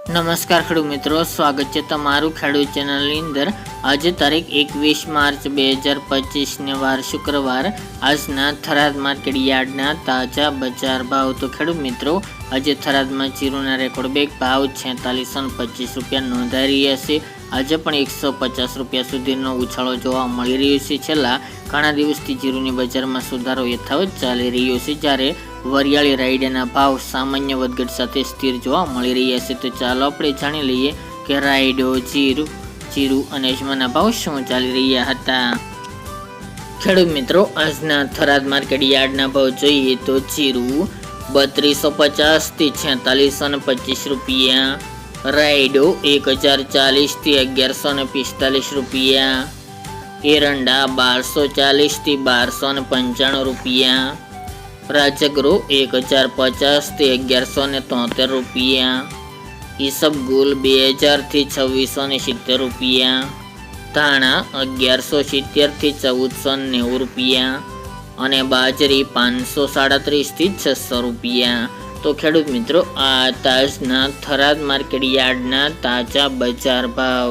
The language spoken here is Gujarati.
નમસ્કાર ખેડૂત મિત્રો, સ્વાગત છે તમારું ખેડૂત ચેનલની અંદર। આજે તારીખ 21 માર્ચ 2025 ને વાર શુક્રવાર। આજના થરાદ માર્કેટ યાર્ડના તાજા બજાર ભાવ। તો ખેડૂત મિત્રો, આજે થરાદમાં જીરુના રેકોર્ડ બેક ભાવ 4625 રૂપિયા નોંધાઈ રહ્યા છે। આજે પણ 150 રૂપિયા સુધીનો ઉછાળો જોવા મળી રહ્યો છે। છેલ્લા ઘણા દિવસથી જીરુની બજારમાં સુધારો યથાવત ચાલી રહ્યો છે, જ્યારે વરિયાળી રાયડાના ભાવ સામાન્ય વધઘટ સાથે સ્થિર જોવા મળી રહ્યા છે। તો ચાલો આપણે જાણી લઈએ કે રાયડો, જીરું અને અજમાના ભાવ શું ચાલી રહ્યા હતા। ખેડૂત મિત્રો, આજના થરાદ માર્કેટ યાર્ડના ભાવ જોઈએ તો જીરું 3250 થી 4625 રૂપિયા, રાયડો 1040 થી 1145 રૂપિયા, એરંડા 1240 થી 1295 રૂપિયા, રાજગરો 1050 થી 1173 રૂપિયા, ઈસબગુલ 2000 થી 2670 રૂપિયા, ધાણા 1170 થી 1490 રૂપિયા અને બાજરી 537 થી 600 રૂપિયા। તો ખેડૂત મિત્રો, આ તાજના થરાદ માર્કેટ યાર્ડના તાજા બજાર ભાવ।